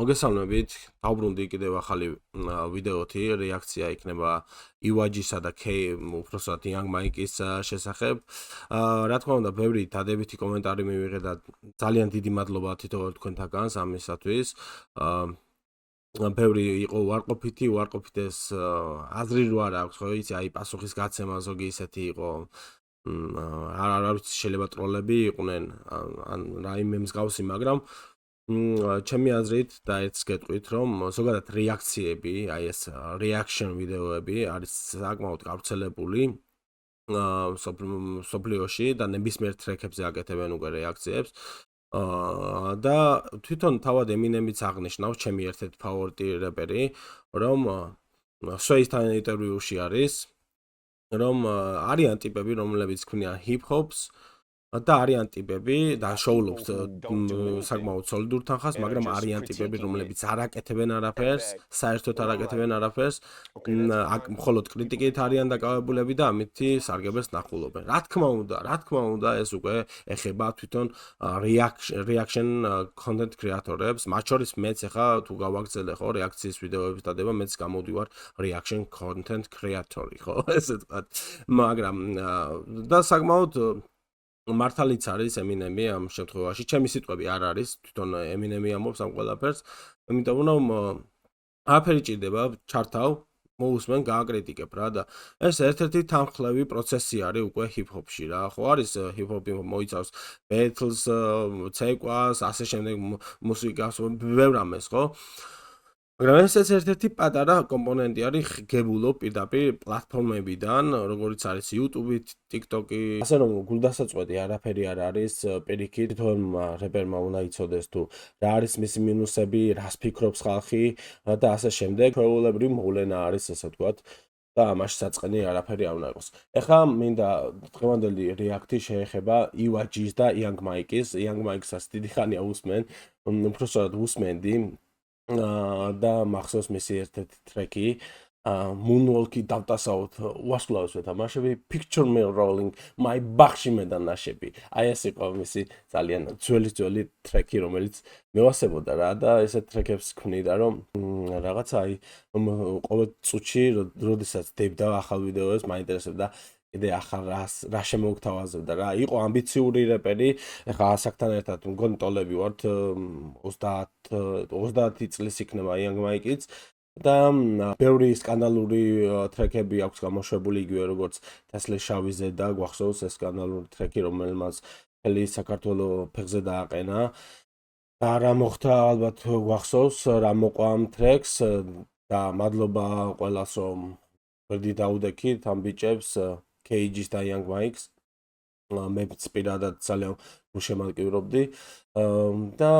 მოგესალმებით, დავბრუნდი კიდევ ახალი ვიდეოთი, რეაქცია იქნება ივაჯისა და უпроსტად Young Mike-ის შესახებ. რა თქმა უნდა, ბევრი დადებითი კომენტარი მივიღე და ძალიან დიდი მადლობა თითოეულ თქვენთაგანს ამისათვის. ბევრი იყო უარყოფით ეს აზრი რო არ აქვს, ხო იცი, აი პასუხის გაცემა ზოგი ისეთი იყო. არ ვიცი, შეიძლება ტროლები იყვნენ ან რაიმე მსგავსი, მაგრამ ჩემი აზრით და ერთს გეტყვით, რომ ზოგადად რეაქციები, აი ეს reaction ვიდეოები არის საკმაოდ გავრცელებული სოფლიოში და ნებისმიერ ტრეკებზე აკეთებენ უკვე რეაქციებს. და თვითონ თავად ემინემიც აღნიშნავს, ჩემი ერთ-ერთი ფავორიტი რეპერი, რომ სვეისთან ინტერვიუში არის, რომ არიან ტიპები, რომლებიც ქმნიან hip-hops და არიან ტიპები და შოულობს საკმაოდ სოლიდურ თანხას, მაგრამ არიან ტიპები, რომლებიც არ აკეთებენ არაფერს, საერთოდ არ აკეთებენ არაფერს, მხოლოდ კრიტიკით არიან დაკავებულები და ამითი სარგებელს ნახულობენ. რა თქმა უნდა, ეს უკვე ეხება თვითონ reaction content creator-ებს, მათ შორის მეც ახლა თუ გავაგრძელე ხო რეაქციის ვიდეოების დადება, მეც გამოვდივარ reaction content creator-ი, ხო, ესე ვთქვათ. მაგრამ და საკმაოდ მართალიც არის ემინემი ამ შემთხვევაში. ჩემი სიტყვები არ არის, თვითონ ემინემი ამბობს ამ ყველაფერს, იმიტომ რომ არაფერი ჭირდება, ჩართავ, მოусმენ, გააკრიტიკებ რა და ეს ერთ-ერთი თანხლევი პროცესი არის უკვე ჰიპ-ჰოპში რა. ხო არის ჰიპ-ჰოპი მოიცავს ბეთლს, ცეკვას, ასე შემდეგ მუსიკას, ბევრ ამას, ხო? მაგრამ ეს ერთ-ერთი პატარა კომპონენტი არის ღებულო პირდაპირ პლატფორმებიდან, როგორც არის YouTube, TikTok-ი. ასე რომ გულდასაწყვეტი არაფერი არ არის პირიქით, თითოეულმა რეპერმა უნდა იცოდეს თუ რა არის მისი მინუსები, რას ფიქრობს ხალხი და ასე შემდეგ. ჩვეულებრივ მოვლენა არის, ესე ვთქვათ. და ამაში საწყენი არაფერი არ უნდა იყოს. ეხლა მინდა დღევანდელი რეაქტი შეეხება ივაჯის და Young Mike-ის. Young Mike-საც დიდი ხანია უსმენ, უბრალოდ უსმენდი. და მახსოვს მისი ერთ-ერთი ტრეკი Moonwalk-ი დავტასავთ ვარსკვლავს ვეთამაშები Picture Me Rolling My ბახში მე და ნაშები. აი ეს იყო მისი ძალიან ძველი ტრეკი, რომელიც მევასებოდა რა და ესეთ ტრეკებს ქმნიდა, რომ რაღაცა აი ყოველ წუთში როდესაც დებდა ახალ ვიდეოებს მაინტერესებდა კიდე ახალ რა შემოგთავაზებდა რა. იყო ამბიციური რეპერი, ეხლა ასაკთან ერთად მგონი ტოლები ვართ 30 წლის იქნება Young Mike-იც და ბევრი სკანდალური ტრეკები აქვს გამოშვებული, იგივე როგორც თესლის შავი ზედა, გვახსოვს ეს სკანდალური ტრეკი, რომელმაც მთელი საქართველოს ფეხზე დააყენა. და რა მოხდა, ალბათ გვახსოვს, რა მოყვა ამ ტრეკს და მადლობა ყველას, რომ გვერდი დაუდექით ამ ბიჭებს, KG-ს და Young Mike-ს. მეც პირადად ძალიან გუშემატკივრობდი და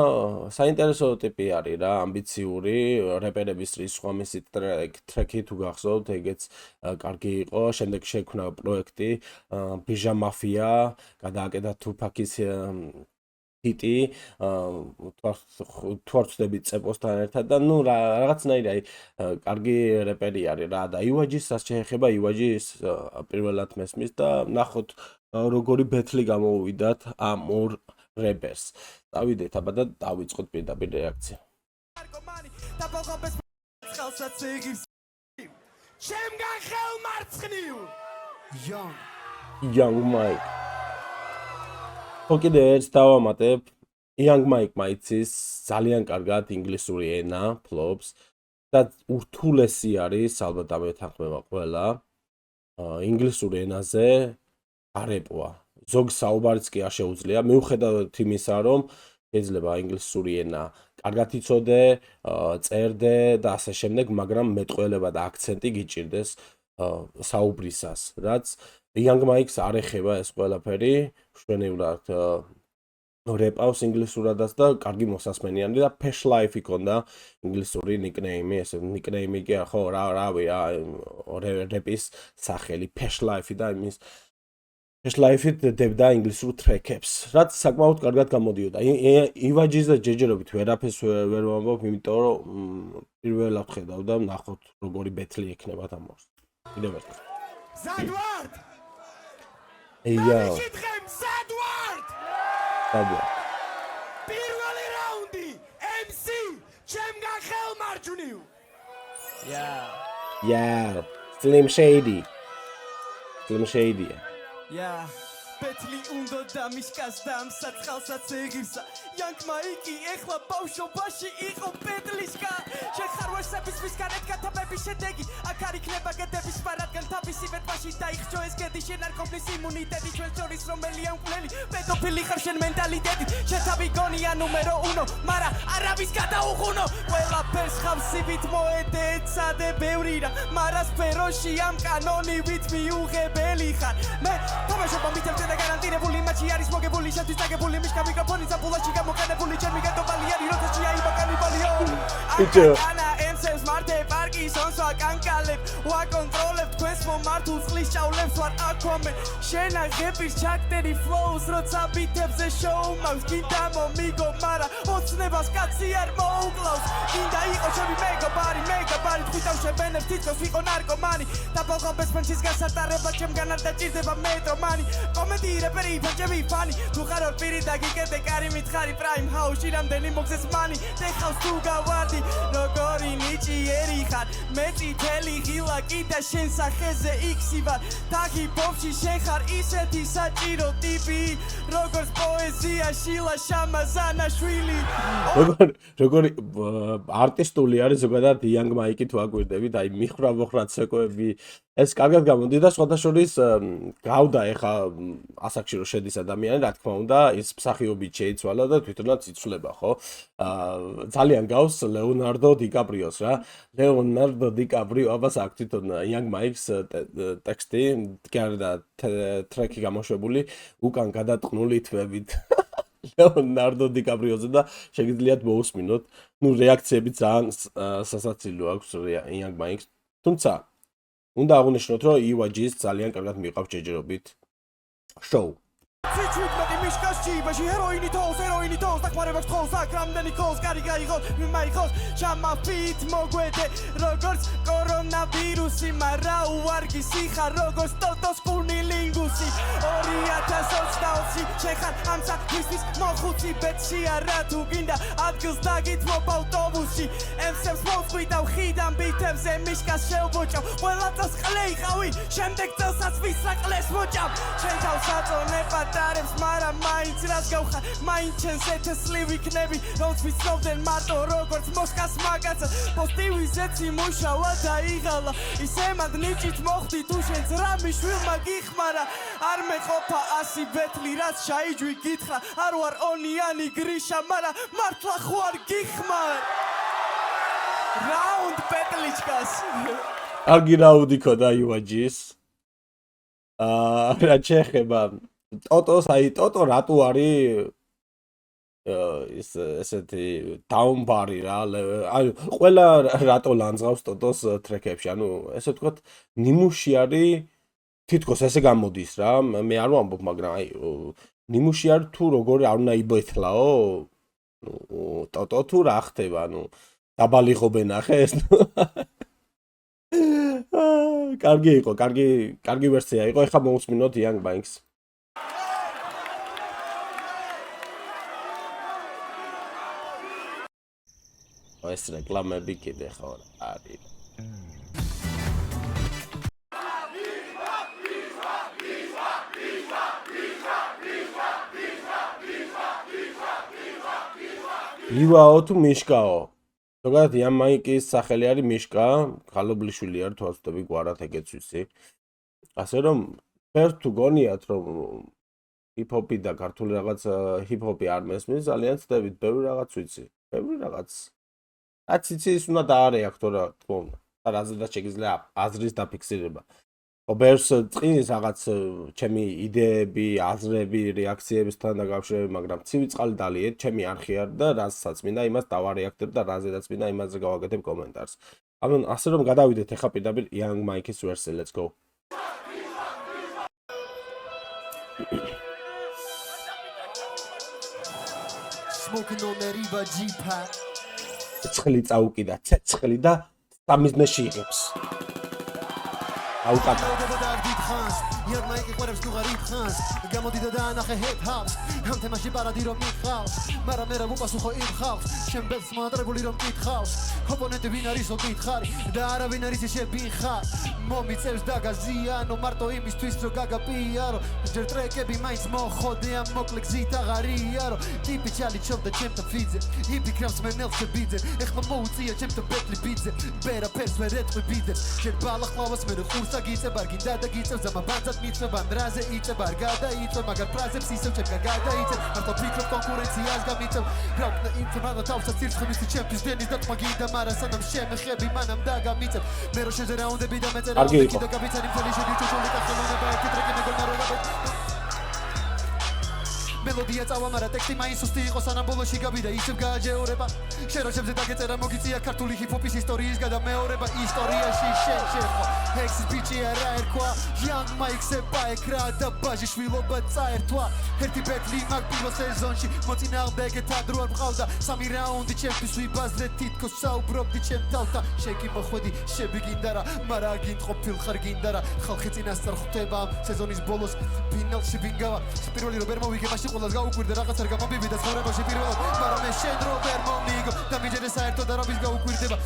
საინტერესო ტიპი არის რა, ამბიციური რეპერების სხვა მისი ტრეკი თუ გახსოვთ, ეგეც კარგი იყო. შემდეგ შექმნა პროექტი ბიჟა მაფია, გადააკეთა Tupac-ის ჰიტი, თუ არ ვწდებით წეპოსთან ერთად და ნუ რაღაცნაირი აი კარგი რეპერი არის რა და ივაჯისაც შეეხება, ივაჯის პირველად მესმის და ნახოთ როგორი ბეთლი გამოუვიდათ ამ ორ რეპერს. დავიდეთ აბა და დავიწყოთ პირდაპირ რეაქცია. ჩემგან ხელმარცხნივ Young Mike. ხო კიდე ერთს დავამატებ, Young Mike მაიცის ძალიან კარგად ინგლისური ენა, ფლობს და ურთულესი არის, ალბათ ამეთანხმება ყველა. ინგლისურ ენაზე არეპვა. ზოგ საუბარიც კი არ შეუძლია, მიუხედავად იმისა, რომ შეიძლება ინგლისური ენა კარგად იცოდე, წერდე და ასე შემდეგ, მაგრამ მეტყველება და აქცენტი გიჭირდეს საუბრისას, რაც Young Mike-ს არ ეხება ეს ყველაფერი, მშვენივრად რეპავს ინგლისურადაც და კარგი მოსასმენიანი და Pesh Life იქონდა ინგლისური ნიკნეიმი, ესე ნიკნეიმი კი ხო რავი რეპის სახელი Pesh Life და იმის Pesh Life-ით დებდა ინგლისურ ტრეკებს, რაც საკმაოდ კარგად გამოდიოდა. ივაჯის და ჯეჯერობით ვერაფერს ვერ ვამბობ, იმიტომ რომ პირველად ხედავ და ნახოთ როგორი ბეთლი ექნება ამ ორს. კიდევ ერთხელ. ზადვარდ ეია. ზადვარდ დაბლა. პირველი რაუნდი MC ჩემ Junior. Yeah, Slim Shady. Slim Shady. Yeah. Betli undo da mishkas dam satkhalsats eghivsa Young Mike ეხლა ბავშვობაში იყო ბედლიშკა შეხარვას საფის მისგანეთ გათაბების შედეგი აქ არ იქნება გედების პარადგან თავისივე ტბაში დაიხჭო ეს გედი შენ არ ყოფნის იმუნიტეტი ჩვენ შორის რომელია მკვლელი პედოფილი ხარ შენ მენტალიტეტით შეთავი გონია ნუმერო 1 მარა არავის გადაუღუნო ყველაფერს ხავსივით მოედეცადე ბევრი რა მარა სფეროში ამ კანონივით მიუღებელი ხარ მე თამაშობა მითევდე გარანტირებული მაჩი არის მოგებული შენთვის დაგებული მიშკა მიკროფონი ზაფულაში გამოყენებული ჩემი გადობალიანი როცა შეაიბა კანიბალიო ანა ემსებს მარტე პარკის ონსვა კანკალებ ვაკონტროლებ თქვენს მომართულ წყლის ჭავლებს ვარ აქვამე შენ აღების ჩაქტერი ფლოუს როცა ბითებზე შოუ მაქვს გინდა მომიგო მარა ოცნებას კაცი არ მოუკლავს გინდა იყო ჩემი მეგობარი თვითონ შევენებ თითქოს ვიყო ნარკომანი დაბალღობეს ფენჩის გასატარება ჩემგან არ დაჭირდება მეტრომანი კომედი რეპერი ფანჯები ფანი თუ ხარ ორ პირი და გიკეთე კარი მითხარი პრაიმ ჰაუსში რამდენი მოგზეს მანი დეხავს თუ გავარდი როგორი ნიჭიერი ხარ მე წითელი ღილა კიდე შენ სახეზე იქსი ვარ თაღი ბობში შენ ხარ ისეთი საჭირო ტიპი როგორც პოეზია შილა შამაზანაშვილი როგორი არტისტული არის ზოგადად Young Mike თუ აგვირდებით აი მიხრა-მოხრა ცეკვები ეს კარგად გამოდიდა სხვადასხვა გავდა ეხა ასაკში რო შედის ადამიანი რა თქმა უნდა ის მსახიობი შეიცვალა და თვითონაც იცვლება ხო ძალიან გავს ლეონარდო დიკაპრიოს რა ლეონარდო დიკაპრიო აბას აქ თვითონ Young Mike's ტექსტი გარდა ტრეკი გამოშვებული უკან გადატყნული თვებით ლეონარდო დიკაპრიოზე და შეგიძლიათ მოусმინოთ ნუ რეაქციები ძალიან სასაცილო აქვს Young Mike's თუმცა უნდა აღვნიშნოთ რომ EYG-ს ძალიან კარგად მიყვავს ჯეჯერობით შოუ ციცვიტმეტი მიშკასში ბაში ჰეროინი თოს დახმარებას თხოვს აქ რამდენი ქოლს კარი გაიღოს მიმაიხოს ჩამაფით მოგვედე როგორც კორონავირუსი მარა უარგისი ხარ როგორც ტოტოს კუნილინგუსი 2020 შეხარ ამ საქმისთვის მოხუცი ბეთში არა თუ გინდა ადგილს დაგითმობ ავტობუსში ემსებს მოწვიდავ ხიდან ბითებზე მიშკას შევბოჭავ ყველა წელს ყლე იყავი შემდეგ წელსაც ვისაყლეს მოჭავ შენ თავს აწონებ ატარებს მარა მაინც რას გავხარ მაინც ჩემს ეთესლი ვიქნები როც ვიცნობდნენ მარტო როგორც მოსკას მაგაცა პოსტივიზეცი მუშავა დაიღალა ისე მად ნიჭით მოხდი თუ შენც რამი შვილმა გიხმარა არ მეყოფა ასი ბეთლი რაც ჩაიჯვი გითხრა არ ვარ ონიანი გრიშა მარა მართლა ხوار გიხმარ რაუნდ პეტლიჩკას კარგი რაუნდი ქონდა EYG-ს რა შეეხება ტოტოს აი ტოტო რატო არის ის ესეთი დაუნბარი რა აი ყველა რატო ლანძღავს ტოტოს ტრეკებში ანუ ესე ვთქვათ ნიმუში არის თითქოს ესე გამოდის რა მე არ ვამბობ მაგრამ აი ნიმუში არის თუ როგორი არ უნდა იბეთლაო ტოტო თუ რა ხდება ანუ დაბალი ხობენ ახე ეს კარგი იყო კარგი ვერსია იყო ეხლა მოусმინოთ Young Mike's ეს რეკლამები კიდე ხო არის ივაო თუ მიშკაო ზოგადად Young Mike's სახელი არის მიშკა ხალობლიშვილი არის თუ აცდები გვარად ეგეც ვიცი ასე რომ ფერს თუ გონიათ რომ ჰიპ-ჰოპი და ქართული რაღაც ჰიპ-ჰოპი არ მესმის ძალიან ცდებით ბევრი რაღაც ვიცი ბევრი რაღაც რაც იცი ის უნდა დაარეაქტო რა თქმა უნდა და რაზედაც შეგიძლია აზრის დაფიქსირება ობერს წინის რაღაც ჩემი იდეები აზრები რეაქციებისთან დაკავშირებით მაგრამ ცივი წყალი დალიეთ ჩემი არხი არ და რასაც მინდა იმას დავარეაქტებ და რაზედაც მინდა იმაზე გავაკეთებ კომენტარს ანუ ასე რომ გადავიდეთ ახლა პირდაპირ Young Mike's verse let's go smoking on the river jipa ცეცხლი წაუკიდა ცეცხლი და სამიზნეში იღებს აუკატა Young Mike ყვერებს თუ ღარიბ ხანს გამოდიდა და ანახე hip house ამ თემაში პარადი რომ მიყავს მაგრამ მე რა ვუპასუხო იმ ხალხს შემბელს მოატრებული რომ მკითხავს ოპონენტი ვინ არისო მკითხარი და არავინ არის ესე ვინ ხარ მომიწევს და გაზიანო მარტო იმისთვის რომ გაგაპიარო ჯერ ტრეკები მაინც მოხოდე ამ მოკლე გზით აღარიარო ტიპი ჩალი ჩობდა ჩემთან ფიძე იფიქრავს მე ნელსე ბიძე ეხლა მოუწია ჩემთან ბეტლი ბიძე ბერა ფერს ვერ ეტყვი ბიძებს შენ ბალაყლავას მე ხურსა გიწებ არ გინდა და გიწევს ამა ბანძად მიწება დრაზე იწებ არ გადაიწებ მაგარ ფრაზებს ისევ ჩემგან გადაიწებ მარტო ფიქრობ კონკურენციას გამიწევ რა ინცემ ანა თავსაც ცირცხლის ჩემთვის დენის და თმა გინდა მაგრამ სანამ შემეხები მანამ დაგამიწებ მე რო შეზე რაუნდები და მეწერა და გაბიცანი მთელი შედი ჩოჩოლი და ხელოვნება ერთი ტრეკი მეგონა რო გაბეთ მელოდია წავა მაგრამ ტექსტი მაინც სუსტი იყო სანამ ბოლოში გავიდა ისევ გააჯეორება შეროშებზე დაგეწერა მოგიწია ქართული ჰიპ-ჰოპის ისტორიის გადამეორება ისტორიაში შენ შეხო ექსის ბიჭი არა ერქვა Young Mike-ზე პაეკრა და ბაჟიშვილობა წაერთვა ერთი ბეტლი მაგ პირველ სეზონში მოწინააღმდეგეთ ადრო არ მყავდა სამი რაუნდი ჩემთვის ვიბაზრე თითქოს საუბრობდი ჩემ თავთან შეგი მოხვედი შებიგინდა რა მაგრამ აგინ ყოფილ ხარ გინდა რა ხალხი წინასწარ ხვდება სეზონის ბოლოს ფინალში ვინგავა პირველი რო ვერ მოვიგე მაშინ ყველას გაუკვირდა რაღაც არ გამომივიდა და ცხოვრებაში პირველად მაგრამ მე შენ რო ვერ მომიგო და მიჯერე საერთოდ არავის გაუკვირდება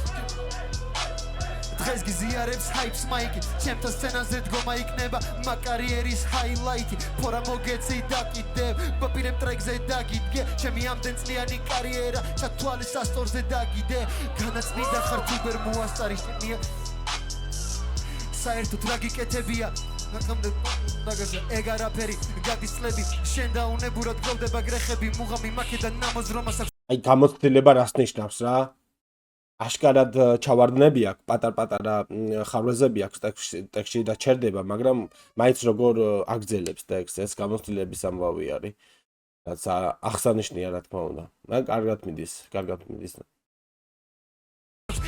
დღეს გიზიარებს hypes Mike ჩემთან სცენაზე დგომა იქნება მაგარიერის highlight ფორა მოგეცი და კიდევ პაპირებ ტრეკზე დაგიდგე ჩემი ამდენ წლიანი კარიერა ჩათვალის სასტორზე დაგიდე განაწმიდა ხარ თუ ვერ მოასწარი შენია საერთოდ რა გიკეთებია ნახამდე დაგაზა ეგარაფერი გადისწლები შენ დაუნებურად გოლდება გრეხები მუღამი მაქედან ნამოზრომას აი გამოცდილება რას ნიშნავს რა აშკარად ჩავარდნები აქვს პატარ-პატარა ხარვეზები აქვს ტექსტში და ჩერდება მაგრამ მაინც როგორ აგძელებს ტექსტს ეს გამოცდილების ამბავი არის რაც აღსანიშნია რა თქმა უნდა და კარგად მიდის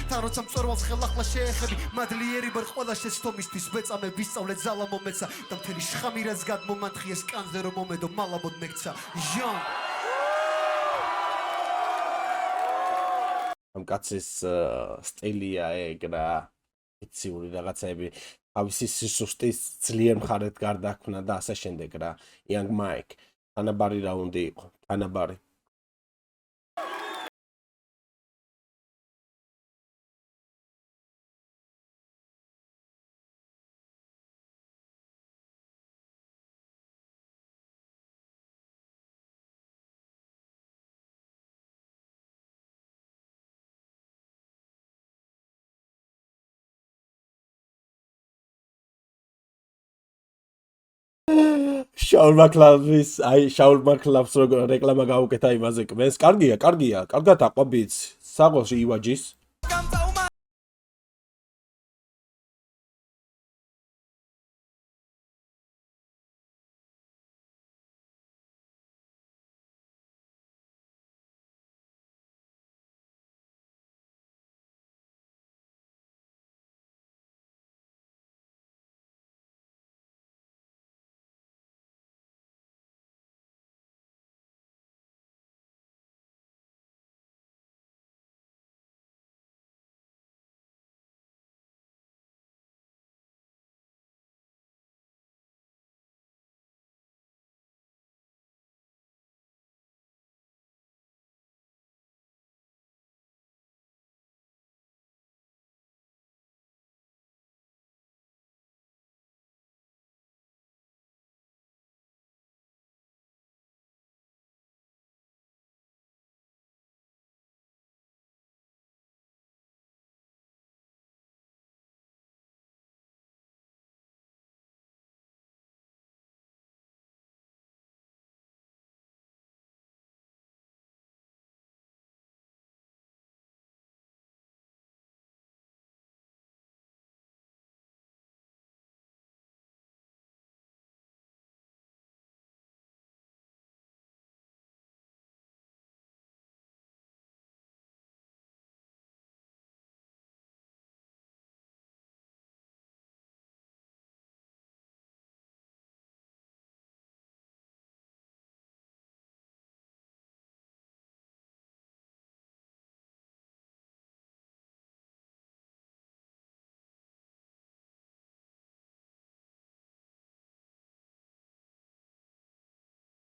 თან როცა მწვერვალს ხელახლა შეეხები მადლიერი ბარ ყველა შეცდომისთვის ვეწამე ვისწავლე ძალა მომეცა და მთელი შხამი რაც გადმომანთხიეს კანზე რომ მომედო მალაბოდ მეკცა Young ამ კაცის სტილია ეგ რა იციური რაღაცები თავისი სისუსტის ძლიერ მხარეთ გარდაქმნა და ასე შემდეგ რა Young Mike თანაბარი რაუნდი იყო თანაბარი შაულ მაკლავს როგორ რეკლამა გაუკეთა იმაზე კმენს კარგია კარგად აყვაბიც საღოლში ივაჯის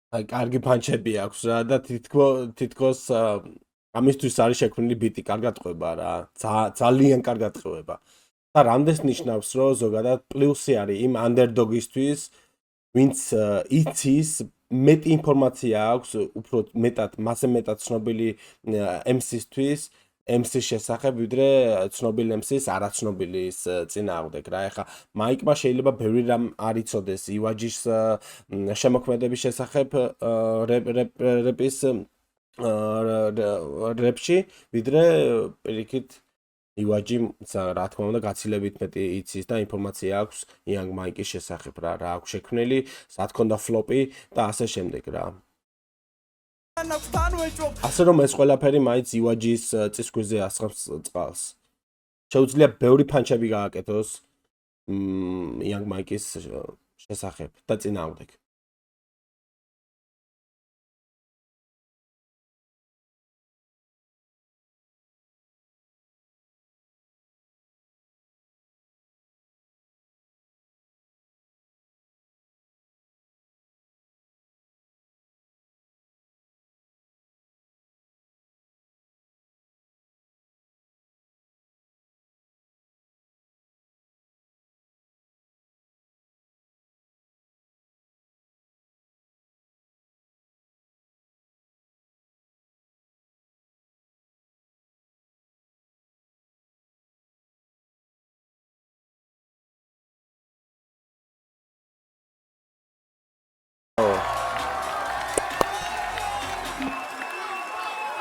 აი კარგი პანჩები აქვს რა და თითქოს ამისთვის არის შექმნილი ბიტი, კარგად ყვება რა. ძალიან კარგად ყვება. და რამდენს ნიშნავს, რომ ზოგადად პლუსი არის იმ ანდერდოგისთვის, ვინც იცის მეტი ინფორმაცია აქვს, უფრო მეტად, მასე მეტად ცნობილი MC-ისთვის, MC-ს შესახებ, ვიდრე ცნობილი MC-ს არაცნობილის წინააღმდეგ რა. ეხლა მაიკმა შეიძლება ბევრი რამ არ იცოდეს ივაჯის შემოქმედების შესახებ რეპის რეპში, ვიდრე პირიქით ივაჯი რა თქმა უნდა გაცილებით მეტი იცის და ინფორმაცია აქვს იანგ მაიკის შესახებ რა აქვს შექმნილი, სად ქონდა ფლოპი და ასე შემდეგ რა. ასე რომ ეს ყველაფერი მაინც ივაჯის წისქვეზე ასხამს წყალს. შეუძლია ბევრი პანჩები გააკეთოს იანგ მაიკის შესახებ და წინააღმდეგ.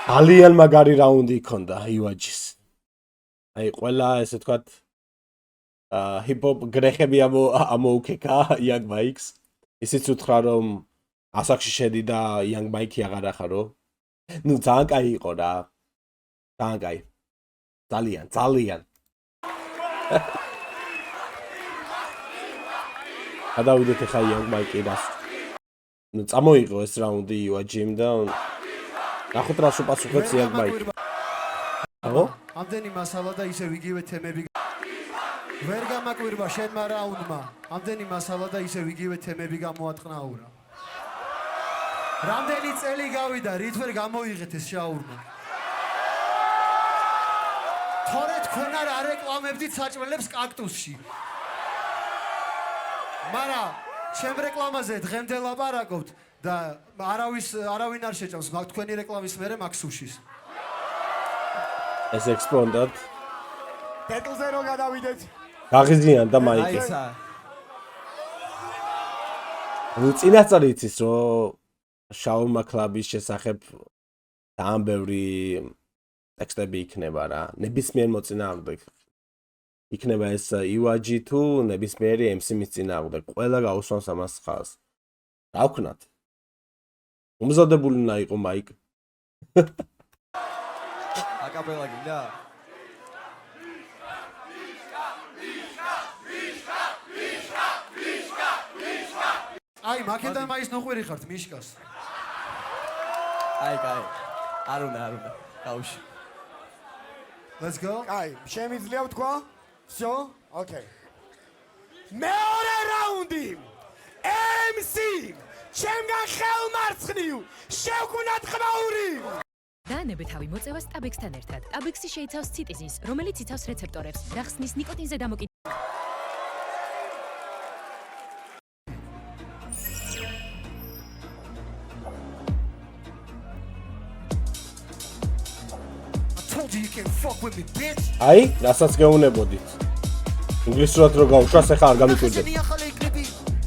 ძალიან მაგარი რაუნდი იქონდა ივაჯის. აი ყველა ესე ვთქვათ ჰიპ-ჰოპ გრეხები ამოუქეკა იანგ მაიკს. ისიც უთხრა რომ ასაკში შედი და იანგ მაიკი აღარ ახარო. ნუ ძალიან კაი იყო რა. ძალიან კაი. ძალიან. გადავიდეთ ახლა იანგ მაიკიდან. ნუ წამოიღო ეს რაუნდი ივაჯიმ და ნახოთ რა სუპასუხებს იანგ მაიკი. აბა? ამდენი მასალა და ისევ იგივე თემები ვერ გამაკვირვა შენმა რაუნდმა. ამდენი მასალა და ისევ იგივე თემები გამოატყნაურა. რამდენი წელი გავიდა, რით ვერ გამოიღეთ ეს შაურმა. თორე თქვენ არ არეკლამებდით საჭმელებს კაქტუსში. მაგრამ ჩემ რეკლამაზე დღემდე ლაპარაკობთ და არავინ არ შეჭამს თქვენი რეკლამის მერე მაქსუშის. ეს ექსპონდად ბეტლზე რო გადავიდეთ. გაღიზიან და მაიკი. ნუ წინასწარ იცის რომ შაურმა კლუბის შესახებ ძალიან ბევრი ტექსტები იქნება რა. ნებისმიერ მოწინააღმდეგ იქნება ეს ივაჯი თუ ნებისმიერი MC-ის წინააღმდეგ. ყველა გაუსვამს ამას ხალხს. რა ვქნათ? უმზადებული უნდა იყო მაიკ. აკაპელა გინდა? აი, მაკედან მაის ნოყვერი ხართ მიშკას. აი, კაი. არ უნდა. გავუში. Let's go. კაი, შემიძლია ვთქვა? всё? ოკეი. მეორე რაუნდი. MC ჩემგან ხელმარცხნივ შევგუნათ ხმაური. დაანებე თავი მოწევას ტაბექსთან ერთად. ტაბექსი შეიცავს ციტიზინს, რომელიც იცავს რეცეპტორებს და ხსნის ნიკოტინზე დამოკიდებას. აი, რასაც გეუნებოდით. ინგლისურად რო გავუშვას, ახლა არ გამიკვირდეთ.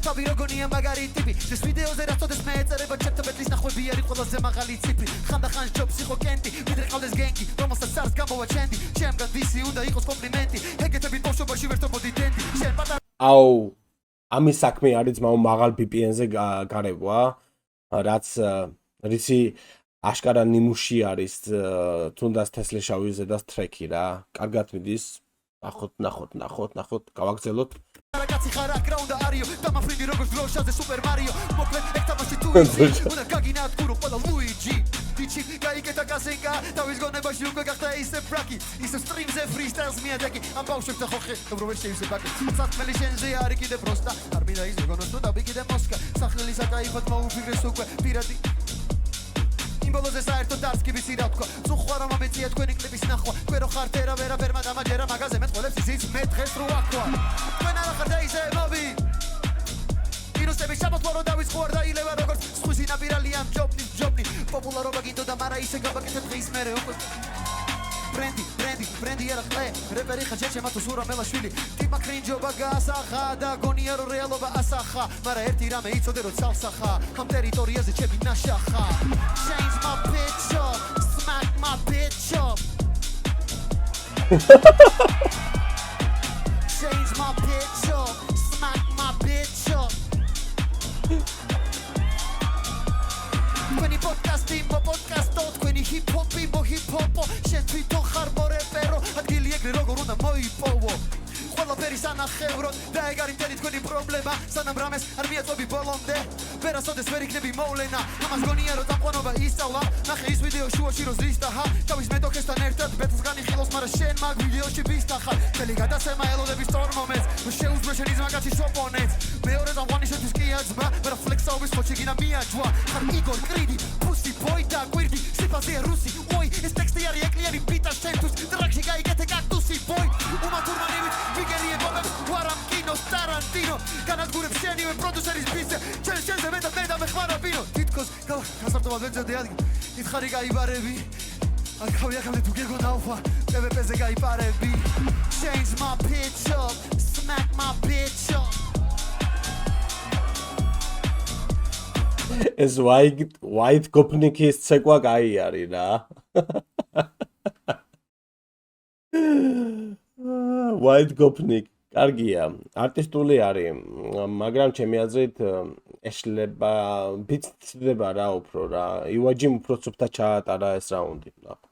თავი როგორია მაგარი ტიპი ეს ვიდეოზე რა წოდეს მე ეწერება ჩემთან ბეტლის ნახვები არის ყველაზე მაღალი ციფრი ხანდახან ჯობს იყო კენტი ვიდრე ყავდეს გენგი რომელსაც არც გამოვაჩენდი ჩემგან ვისი უნდა იყოს კომპლიმენტი ეგეთებით ბავშვობაში ვერ თობოდი დენდი შენ პატარა აუ, ამის საქმე არის ძმაო მაღალ BPN-ზე გარებვა, რაც რისი აშკარა ნიმუში არის თუნდაც თესლი შავიზე და ტრეკი რა. კარგად მიდის. ნახოთ, გავაგზელოთ. კაცი ხარ აკრაუნდა არიო დამაფრინდი როგორც დროშაზე სუპერ მარიო მოკლედ ეგ თამაში თუ უნდა გაგინათ გურო ყველა ლუიჯი დიჩი გაიგეთა კასენკა თავის გონებაში უკვე გახდა ისე ბრაკი ისე სტრიმზე ფრისტაილს მიადეკი ამ ბავშვებთან ხოხე ევროვე შეივსებაკი საფმელი შენზე არის კიდე პროსტა არ მინდა ის გონოს თუ დაბიგიდე მოსკა სახელის აკაიფად მოუფიქრეს უკვე პირადი იმ ბოლოზე საერთოდ არც კი ვიცი რა თქვა წუხვა რომ ამეცია თქვენი კლიპის ნახვა თქვენ რო ხართ ვერაფერ მაგამაჯერა მაგაზე მეწყოლებს ისიც მე დღეს რო აქვა თქვენ არ ხართ ისე მობი ვირუსები შემოთვალო დავიწყო არ დაილევა როგორც სხვისი ნაპირალი ამ ჯობნი პოპულარობა გინდოდა მარა ისე გაბაკეთე დღის მერე უკვე ბრენდი არა ყლე რეპერი ხა ჯერჩემა თუ სურა მელაშვილი ტიპა კრინჯობა გაასახა და გონია რომ რეალობა ასახა მარა ერთი რამე იცოდე რომ ცალსახა ამ ტერიტორიაზე ჩემი ნაშახა change my bitch up smack my bitch up change my bitch up smack my bitch up თქვენი პოდკასტი მოპოდკასტო თქვენი ჰიპ-ჰოპი მოჰიპ-ჰოპო შენ თვითონ ხარ მორეპერო ადგილი ეგრე როგორ უნდა მოიპოვო ყველაფერი სანახევროდ და ეგ არის მთელი თქვენი პრობლემა სანამ რამეს არ მიაწვევი ბოლომდე ვერასოდეს ვერ იქნები მოვლენა ამას გონია რომ წამყვანობა ისწავლა ნახე ის ვიდეო შუაში რომ ზის დაჰა თავის მეტოქესთან ერთად ბეთლს განიხილავს მაგრამ შენ მაგ ვიდეოში ვისტახარ მთელი გადაცემა ელოდების სწორ მომენტს შეუძლო შენ იზმაგაცის ოპონენტს მეორე წამყვანი შენთვის კი აძმა მაგრამ ფლექსაობის ხოჩი გინა მიაჯვა ხარ იგორ კრიდი პუსი ბოი და კვირდი სიფაზე რუსი ой ეს ტექსტი არის ეკლიანი ბიტა შენთვის ტრაქში გაიგეთე კაქტუსი ბოი უმათურმანივით ვიგერიებობებს ვარამ კინოს ტარანტინო განადგურებ შენივე პროდიუსერის ბიზე შენზე მეტად მე და მე ხმარა ბინო თითქოს გასართობად ვეძებდი ადგილ ითხარი გაიბარები აქავე თუ გეგონა უხვა პვპ-ზე გაიპარები change my pitch up smack my bitch up ეს white gopnik-ის ცეკვა კაი არის რა white gopnik კარგია არტისტული არის მაგრამ ჩემი აზრით ეშლება ბიცდება რა უფრო რა ივაჯიმ უფრო ცუპთა ჩაატარა ეს რაუნდი ნახე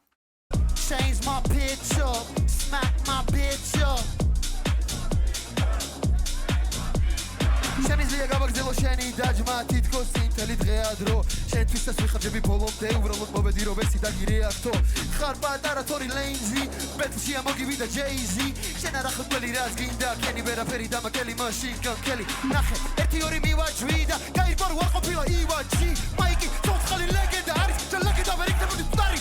change my pitch up smack my bitch up შემიძლია გავაგრძელო შენი დაჯმა თითქოს წინთელი დღეა დრო შენთვის ეს ვიხარჯები ბოლომდე უბრალოდ მოვედი რომ ვეცი დაგირეაქტო ხარ პატარა თორი ლეინზი ბეთლში ამოგივიდა ჯეიზი შენ არა ხუთველი რაც გინდა კენი ვერაფერი დამაკელი მაშინ განკელი ნახე ერთი ორი მივაჯვი და გაირბო რო არ ყოფილა ივაჯი მაიკი ცოცხალი ლეგენდა არის და ლეგენდა ვერ იქნებოდი მკვდარი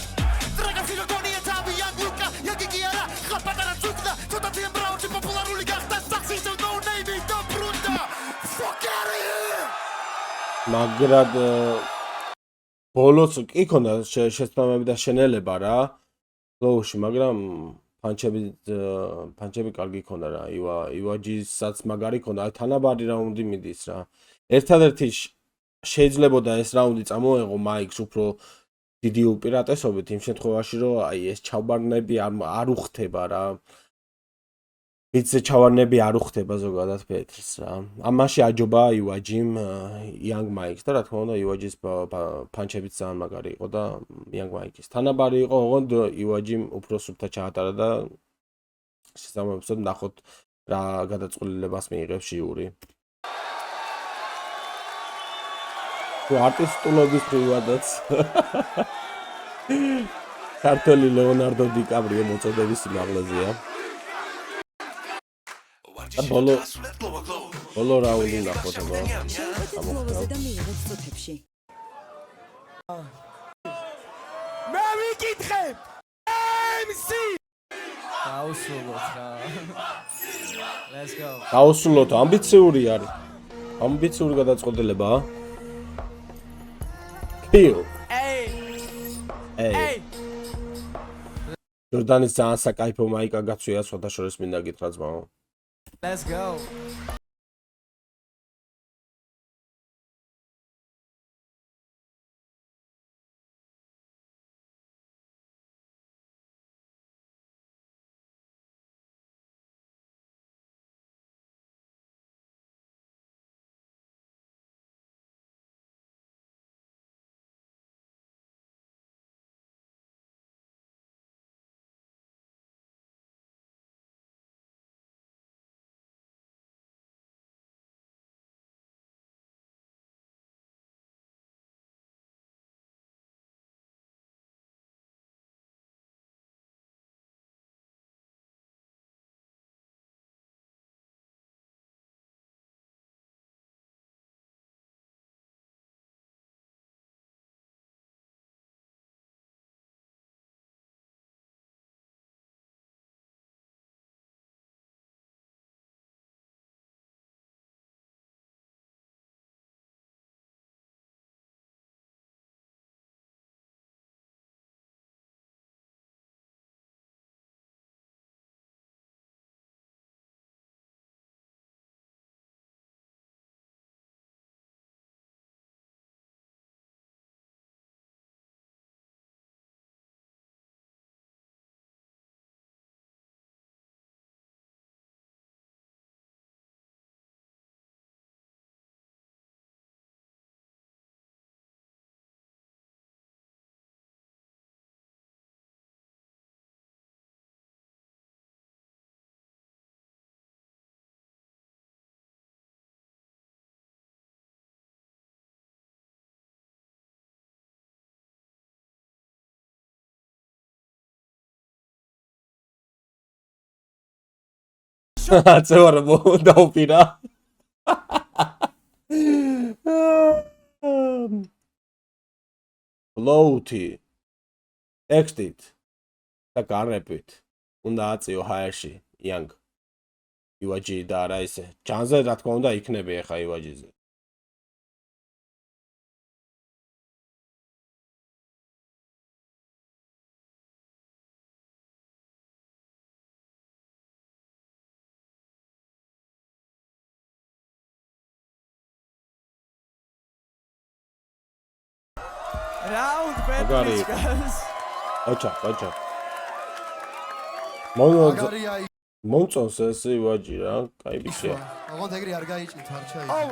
ტრაგაფი რო გონია თავი ანგლუკა იაგიგი არა ხარ პატარა ცუქდა ცოტა თიან ბრაუჩი პოპულარული გახდა სახსის no name it და ბრუნდა fuck out of here მაგრად ბოლოს კი ქონდა შეცდომები და შენელება რა ფლოუში მაგრამ პანჩები კარგი ქონდა რა ივაჯისაც მაგარი ქონდა აი თანაბარი რაუნდი მიდის რა ერთადერთი შეიძლებოდა ეს რაუნდი წამოეღო მაიქს უფრო დიდი უპირატესობით იმ შემთხვევაში რომ აი ეს ჩავარნები არ უხდება რა ბიცზე ჩავარნები არ უხდება ზოგადად პეტრს რა ამაში აჯობა ივაჯიმ young mike და რა თქმა უნდა ივაჯის პანჩებიც ძალიან მაგარი იყო და young mike-ის თანაბარი იყო ოღონდ ივაჯიმ უფრო სუფთა ჩაატარა და შესაბამისად ნახოთ რა გადაწყვეტილებას მიიღებს ჟიური თუ არტისტულობის პრივადაც ქართველი ლეონარდო დიკაპრიო მოწოდების სიმაღლეზეა ბოლო რაუნდი ნახოთ აბა მე ვიკითხებ MC დაუსრულოთ რა let's go დაუსრულოთ ამბიციური არის ამბიციური გადაწყვეტილებაა kill hey ჯორდანის ძალიან საკაიფო მაიკა გაცვია სხვათა შორის მინდა გითხრა ძმაო let's go აწევა რომ დაუპირა. Floaty ტექსტით და გარნებით უნდა აწიო ჰაერში Young ივაჯი და არა ისე ჯანზე რა თქმა უნდა იქნები ახლა ივაჯიზე Round Agari. Petlishkas. ოჩა აგარია მომწონს ეს ივაჯი რა კაი ბიჭია ოღონდ ეგრე არ გაიჭით არ ჩაი Oh,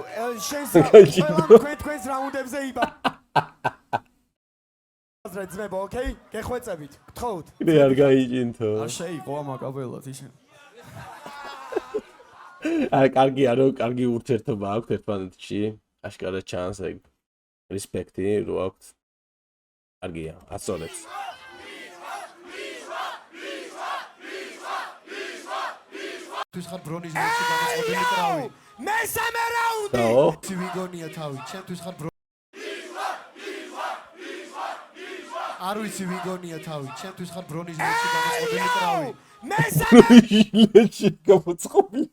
შენს გაიჭიდო. თქვენს რაუნდებზე იბა. აზრეძმებო, ოკეი? გეხვეწებით. გთხოვთ. კიდე არ გაიჭინთო არ შეიყო ამაკაბელად ისე. აი კარგია რომ კარგი ურთიერთობა აქვს ერთმანეთში აშკარად ჩანს ეგ რესპექტი რო აქვს კარგია ასწორებს თვის ხარ ბრონის მატჩი გამოწყობილი კრავი მესამე რაუნდი. დაო ვიგონია თავი ჩემთვის ხარ არ ვიცი ვიგონია თავი ჩემთვის ხარ ბრონის მატჩი გამოწყობილი კრავი მესამე ილეჩი გამოწყობილი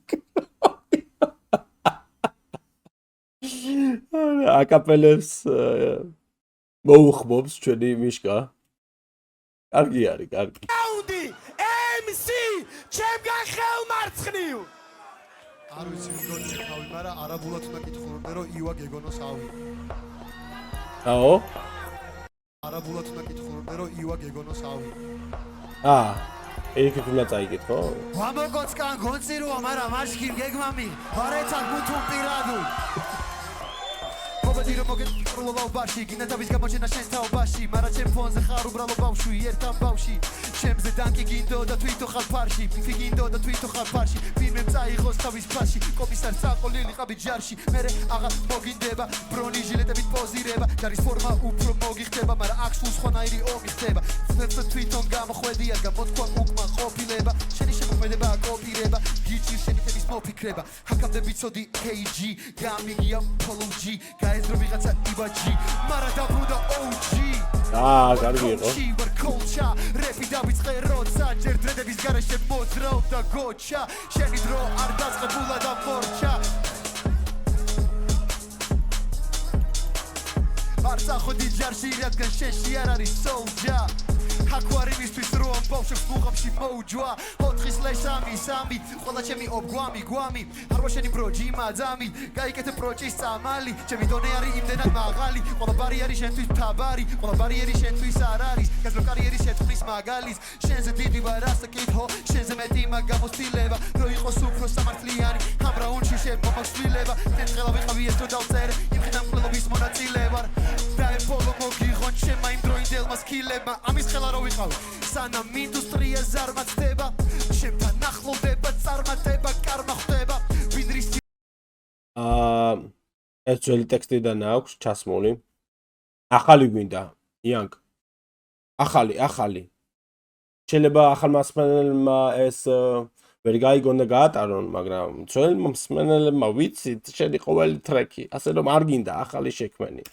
აკაპელებს მოუხმობს ჩვენი მიშკა კარგი არის კარგი რაუნდი. MC ჩემგან ხელმარცხნივ. არ ვიცი ვიგონია თავი მაგრამ არაბულად უნდა კითხულობდე რომ ივა გეგონოს ავი აო არაბულად უნდა კითხულობდე რომ ივა გეგონოს ავი ეგ უნდა წაიკითხო ვამოგოწკან გონწიროა მაგრამ მაშკი გეგმამი არეცად გუთუ პირადუ მოგდი რომ მოგეტროლობავ ბაში გინდა თავის გამოჩენა შენ თაობაში მაგრამ ჩემ ფონზე ხარ უბრალო ბავშვი ერთად ბავში ჩემზე დანკი გინდო და თვითო ხარ ფარში ფიფი გინდო და თვითო ხარ ფარში ფირმემ წაიღოს თავის ფაში კომისარ წაყოლილი ყავი ჯარში მერე აღარ მოგინდება ბრონი ჟილეტებით პოზირება ჯარის ფორმა უფრო მოგიხდება მაგრამ აქ სულ სხვანაირი ომი ხდება ფერფ თვითონ გამოხვედია გამოთქვა უკმა ყოფილება შენი შემოქმედება აკოპირება გიჭირ შენი თემის მოფიქრება ჰაკამდე ვიცოდი KG გამიგია Polo G გაეზრო ვიღაცა იბაჯი მარა დაბრუნდა OG კარგი იყო ვარ კოლჩა რეპი დავიწყე როცა ჯერ დრედების გარეშე მოძრაობდა გოჩა შენი დრო არ დაწყებულა და მორჩა არ წახვედი ჯარში რადგან შენში არ არის სოლჯა ჰაკვარი მისთვის რო ამ ბავშვებს მუღამში მოუჯვა 4/3 ყველა ჩემი ობგვამი გვამი არ ვაშენი ბროჯი მაძამი გაიკეთე პროჭის წამალი ჩემი დონე არის იმდენად მაღალი ყველა ბარიერი შენთვის თაბარი ყველა ბარიერი შენთვის არ არის გაზრო კარიერი შეთქმის მაგალის შენზე დიდი ვარ ასე კითხო შენზე მეტი მაგ გამოსtildeება რო იყოს უფრო სამართლიანი ამ რაუნდში შენ მომასვლილება თენ ხელა ვიყავი ეს რო დავწერე იმხიდან ყველობის მონაწილე ვარ და ებოლო მოგიღონ ჩემმა იმ დროინდელმა სკილებმა ამის ხელა რო ვიყავი სანამ ინდუსტრია ზარმაცდება ჩემთან ახლოვდება წარმატება კარმა ხდება ვინრის ეს ძველი ტექსტიდან აქვს ჩასმული ახალი გვინდა Young ახალი შეიძლება ახალ მასმენელმა ეს ვერ გაიგონ და გაატარონ მაგრამ ძველ მასმენელებმა ვიცით შენი ყოველი ტრეკი ასე რომ არ გინდა ახალი შექმენი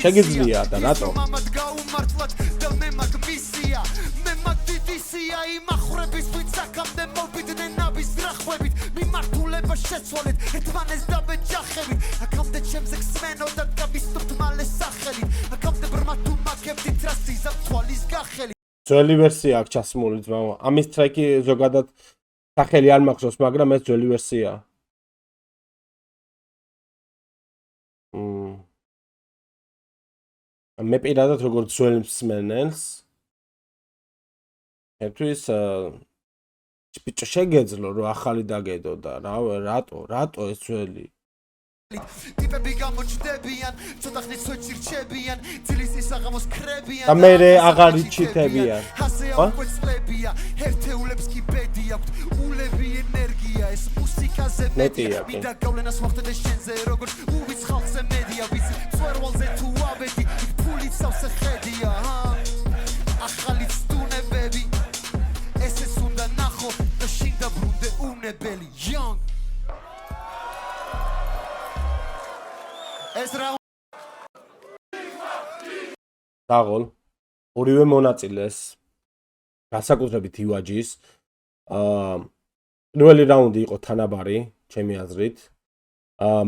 შეგიძლია და რატო მამად გაუმართლად და მე მაგ მისია მე მაგ დიდისია იმახრების ვით აქამდე მოვიდნენ ნაბის რახვებით მიმართულება შეცვალეთ ერთმანეს დაბეჯახებით აქამდე ჩემზე ხსმენოდათ გამისტობთ მალე სახელით აქამდე ბრმა თუ მაგებდით რას იზამ თვალის გახელი ძველი ვერსია აქვს ჩასმული ძმაო ამის ტრეკი ზოგადად სახელი არ მახსოვს მაგრამ ეს ძველი ვერსია მე პირადად როგორც ძველ მსმენელს ერთის ბიჭო შეგეძლო რომ ახალი დაგედო და რატო ეს ძველი ტიპები გამოჩდებიან ცოტა ხნის სოჭირჩებიან ძილის ისაღამოს კრებიან და მე აღარ იჩიტებიან ასე აკვეცლებია ერთეულებს კი ბედი აქვთ ულები ენერგია ეს მუსიკაზე მეტია მინდა გავლენას მოხდე შენზე როგორც უვიც ხალხზე მედია ვიცი ფერვალზე თუ ავედი ფულით სავსე ხედია ახალი სტუნებები ეს უნდა ნახო და შინ დაბრუნდე უნებელი ეს რა დაღოლ ორივე მონაწილეს განსაკუთრებით ივაჯის პირველი რაუნდი იყო თანაბარი ჩემი აზრით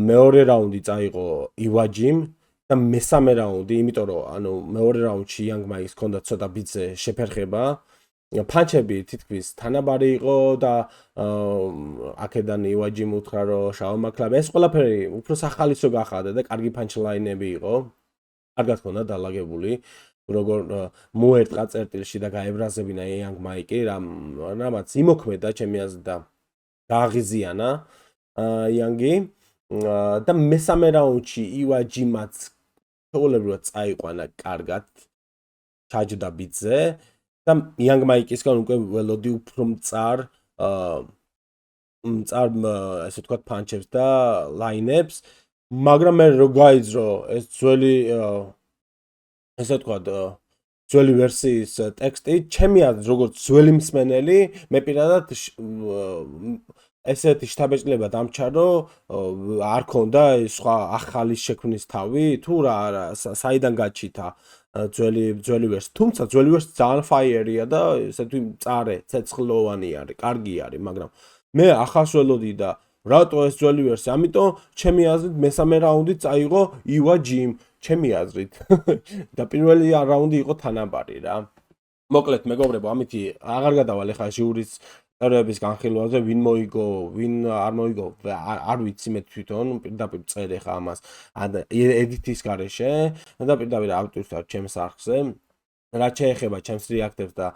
მეორე რაუნდი წაიღო ივაჯიმ და მესამე რაუნდი იმიტომ რომ ანუ მეორე რაუნდში იანგ მაიქს ჰქონდა ცოტა ბიძე შეფერხება ფანჩები თითქმის თანაბარი იყო და აქედან ივაჯიმ უთხრა რომ შავმაქლაბ ეს ყველაფერი უფრო სახალისო გახადა და კარგი ფანჩლაინები იყო კარგად ჰქონდა დალაგებული როგორ მოერტყა წერტილში და გაებრაზებინა იანგ მაიკი რამაც იმოქმედა ჩემი აზრით და გააღიზიანა იანგი და მესამე რაუნდში ივაჯიმაც თეორიულად წაიყვანა კარგად ჩაჯდა ბიძე და იანგ მაიკისგან უკვე ველოდი უფრო მწარ ესე ვთქვათ ფანჩებს და ლაინებს მაგრამ მე რო გაიძრო ეს ძველი ესე ვთქვათ ძველი ვერსიის ტექსტი ჩემი აზრით როგორც ძველი მსმენელი მე პირადად ესეთი შთაბეჭდილება დამჩა რომ არ ქონდა სხვა ახალი შექმნის თავი თუ რა საიდან გაჩითა ძველი ვერსია თუმცა ძველი ვერსია ძალიან ფაიერია და ესეთი მწარე ცეცხლოვანი არის კარგი არის მაგრამ მე ახალს ველოდი და რატო ეს ძველი ვერსია ამიტომ ჩემი აზრით მესამე რაუნდი წაიღო ივაჯიმ ჩემი აზრით და პირველი რაუნდი იყო თანაბარი რა მოკლედ მეგობრებო ამითი აღარ გადავალ ახლა ჟიურის წევრების განხილვაზე ვინ მოიგო ვინ არ მოიგო არ ვიცი მე თვითონ პირდაპირ წერე ხა ამას ედიტის გარეშე და პირდაპირ ავტორს ჩემს არხზე რაც შეეხება ჩემს რეაქტებს და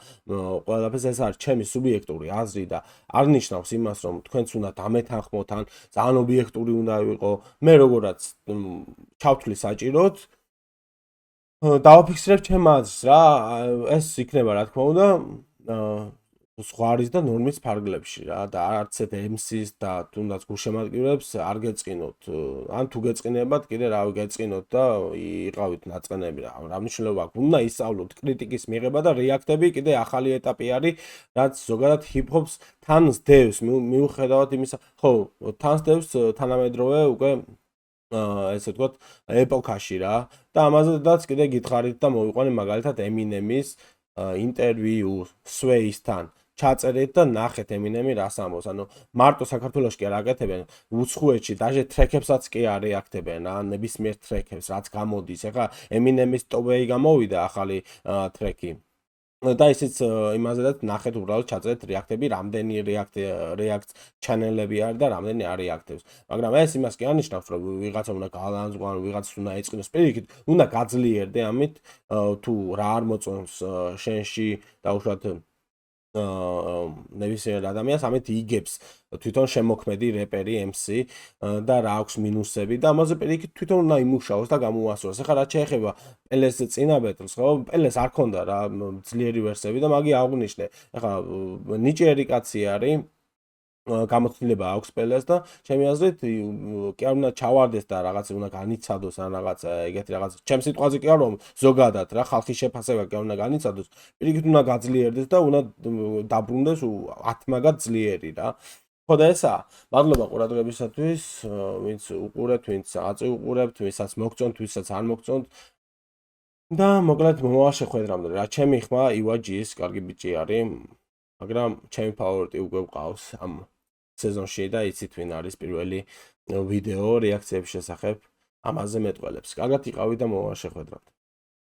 ყველაფერს ეს არის ჩემი სუბიექტური აზრი და არ ნიშნავს იმას რომ თქვენც უნდა დამეთანხმოთ ან ძალიან ობიექტური უნდა ვიყო მე როგორაც ჩავთვლი საჭიროდ დავაფიქსირებ ჩემ აზრს რა ეს იქნება რა თქმა უნდა ზღვარის და ნორმის ფარგლებში რა და არც ერთ MC-ს და თუნდაც გულშემატკივრებს არ გეწყინოთ ან თუ გეწყინებათ კიდე რა გეწყინოთ და იყავით ნაწყნები რა მნიშვნელობა აქვს უნდა ისწავლოთ კრიტიკის მიღება და რეაქტები კიდე ახალი ეტაპი არის რაც ზოგადად ჰიპ-ჰოპს თან სდევს მიუხედავად იმისა ხო თან სდევს თანამედროვე უკვე ესე ვთქვათ ეპოქაში რა და ამაზედაც კიდე გითხარით და მოვიყვანე მაგალითად ემინემის ინტერვიუ სვეისთან ჩაწერეთ და ნახეთ ემინემი რას ამბობს ანუ მარტო საქართველოში კი არ აკეთებენ უცხოეთში დაჟე ტრეკებსაც კი არ რეაქტებენ რა ნებისმიერ ტრეკებს რაც გამოდის ეხლა ემინემის ტოპ-ეი გამოვიდა ახალი ტრეკი და ისიც იმაზედაც ნახეთ უბრალოდ ჩაწერეთ რეაქტები რამდენი რეაქტ ჩანელები არის და რამდენი არ რეაქტებს მაგრამ ეს იმას კი არნიშნავს რომ ვიღაცა უნდა გალანძღვან ვიღაცას უნდა ეწყინოს პირიქით უნდა გაძლიერდე ამით თუ რა არ მოწონს შენში და უშუალოდ ნებისმიერ ადამიანს ამით იგებს თვითონ შემოქმედი რეპერი MC და რა აქვს მინუსები და ამაზე პირიქით თვითონ უნდა იმუშაოს და გამოუასწოროს. ეხლა რაც შეეხება პელეს წინა ბეტლს, ხო? პელეს არ ქონდა რა ძლიერი ვერსები და მაგი აღნიშნე. ეხლა ნიჭიერი კაცი არის გამოცდილება აქვს პელეს და ჩემი აზრით კი არ უნდა ჩავარდეს და რაღაც უნდა განიცადოს ან რაღაც ეგეთი რაღაც ჩემს სიტყვაზე კი არ რომ ზოგადად რა ხალხის შეფასება კი არ უნდა განიცადოს პირიქით უნდა გაძლიერდეს და უნდა დაბრუნდეს ათმაგად ძლიერი რა ხო და ესა მადლობა ყურადღებისათვის ვინც უყურებთ ვინც აწუყურებთ ვისაც მოგწონთ ვისაც არ მოგწონთ და მოკლედ მომავალ შეხვედრამდე რა ჩემი ხმა ივაჯის კარგი ბიჭი არის მაგრამ ჩემი ფავორიტი უკვე ვყავს ამ სეზონში და იცით ვინ არის პირველი ვიდეო რეაქციების შესახებ ამაზე მეტყველებს. კარგად იყავით და მომავალ შეხვედრამდე.